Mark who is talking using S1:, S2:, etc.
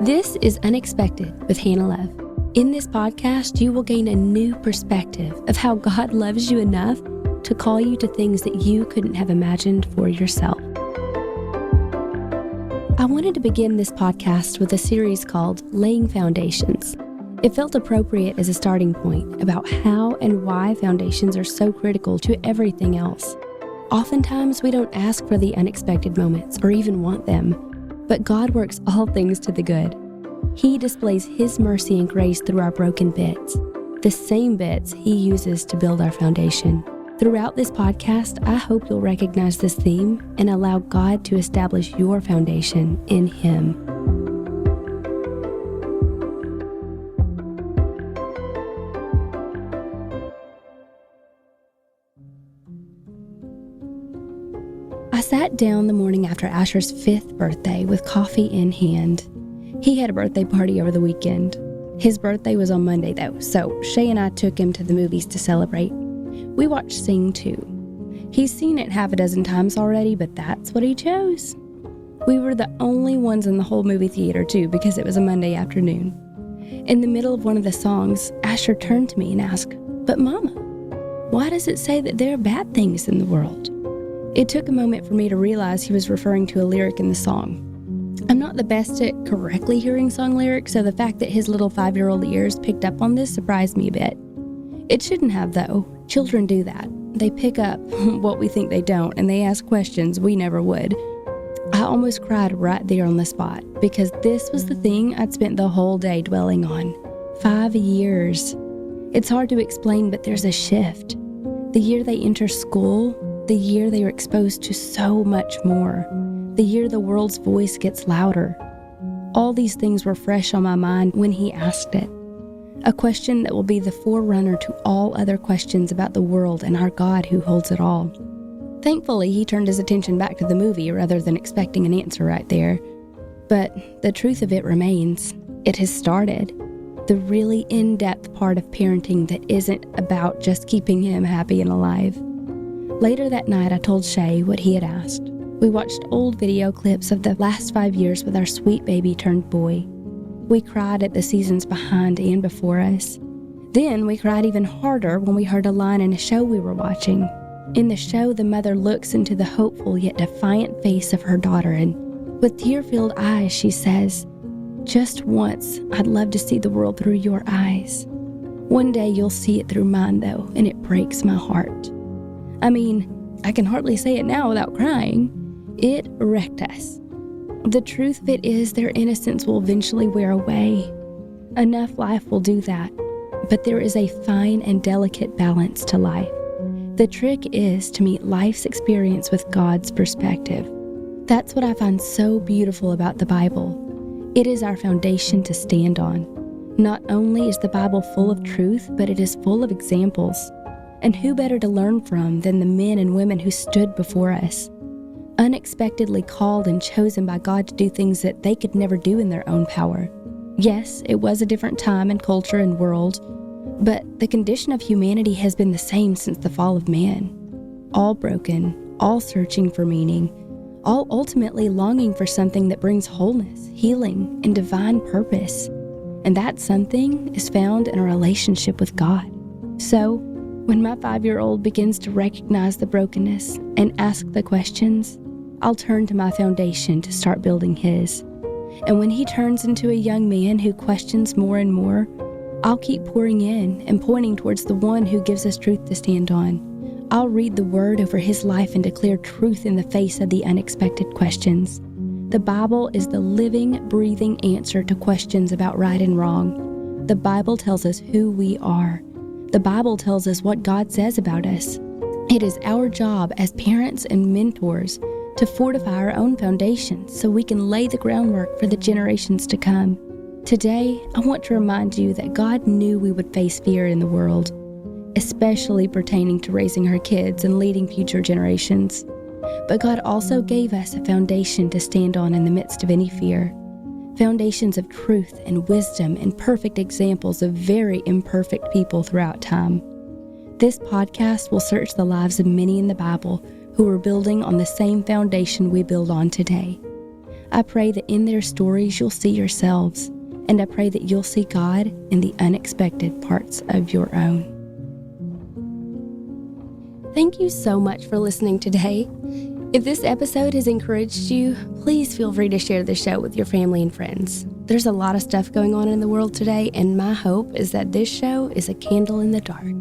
S1: This is Unexpected with Hannah Love. In this podcast, you will gain a new perspective of how God loves you enough to call you to things that you couldn't have imagined for yourself. I wanted to begin this podcast with a series called Laying Foundations. It felt appropriate as a starting point about how and why foundations are so critical to everything else. Oftentimes, we don't ask for the unexpected moments or even want them. But God works all things to the good. He displays His mercy and grace through our broken bits, the same bits He uses to build our foundation. Throughout this podcast, I hope you'll recognize this theme and allow God to establish your foundation in Him. I sat down the morning after Asher's 5th birthday with coffee in hand. He had a birthday party over the weekend. His birthday was on Monday though, so Shay and I took him to the movies to celebrate. We watched Sing 2. He's seen it half a dozen times already, but that's what he chose. We were the only ones in the whole movie theater too, because it was a Monday afternoon. In the middle of one of the songs, Asher turned to me and asked, "But Mama, why does it say that there are bad things in the world?" It took a moment for me to realize he was referring to a lyric in the song. I'm not the best at correctly hearing song lyrics, so the fact that his little 5-year-old ears picked up on this surprised me a bit. It shouldn't have, though. Children do that. They pick up what we think they don't, and they ask questions we never would. I almost cried right there on the spot, because this was the thing I'd spent the whole day dwelling on. 5 years. It's hard to explain, but there's a shift. The year they enter school, the year they are exposed to so much more. The year the world's voice gets louder. All these things were fresh on my mind when he asked it. A question that will be the forerunner to all other questions about the world and our God who holds it all. Thankfully, he turned his attention back to the movie rather than expecting an answer right there. But the truth of it remains. It has started. The really in-depth part of parenting that isn't about just keeping him happy and alive. Later that night, I told Shay what he had asked. We watched old video clips of the last 5 years with our sweet baby turned boy. We cried at the seasons behind and before us. Then we cried even harder when we heard a line in a show we were watching. In the show, the mother looks into the hopeful yet defiant face of her daughter, and with tear-filled eyes, she says, "Just once, I'd love to see the world through your eyes. One day you'll see it through mine, though, and it breaks my heart." I mean, I can hardly say it now without crying. It wrecked us. The truth of it is their innocence will eventually wear away. Enough life will do that, but there is a fine and delicate balance to life. The trick is to meet life's experience with God's perspective. That's what I find so beautiful about the Bible. It is our foundation to stand on. Not only is the Bible full of truth, but it is full of examples. And who better to learn from than the men and women who stood before us, unexpectedly called and chosen by God to do things that they could never do in their own power. Yes, it was a different time and culture and world, but the condition of humanity has been the same since the fall of man. All broken, all searching for meaning, all ultimately longing for something that brings wholeness, healing, and divine purpose. And that something is found in a relationship with God. So, when my 5-year-old begins to recognize the brokenness and ask the questions, I'll turn to my foundation to start building his. And when he turns into a young man who questions more and more, I'll keep pouring in and pointing towards the one who gives us truth to stand on. I'll read the word over his life and declare truth in the face of the unexpected questions. The Bible is the living, breathing answer to questions about right and wrong. The Bible tells us who we are. The Bible tells us what God says about us. It is our job as parents and mentors to fortify our own foundations so we can lay the groundwork for the generations to come. Today, I want to remind you that God knew we would face fear in the world, especially pertaining to raising her kids and leading future generations. But God also gave us a foundation to stand on in the midst of any fear. Foundations of truth and wisdom and perfect examples of very imperfect people throughout time. This podcast will search the lives of many in the Bible who are building on the same foundation we build on today. I pray that in their stories you'll see yourselves, and I pray that you'll see God in the unexpected parts of your own. Thank you so much for listening today. If this episode has encouraged you, please feel free to share the show with your family and friends. There's a lot of stuff going on in the world today, and my hope is that this show is a candle in the dark.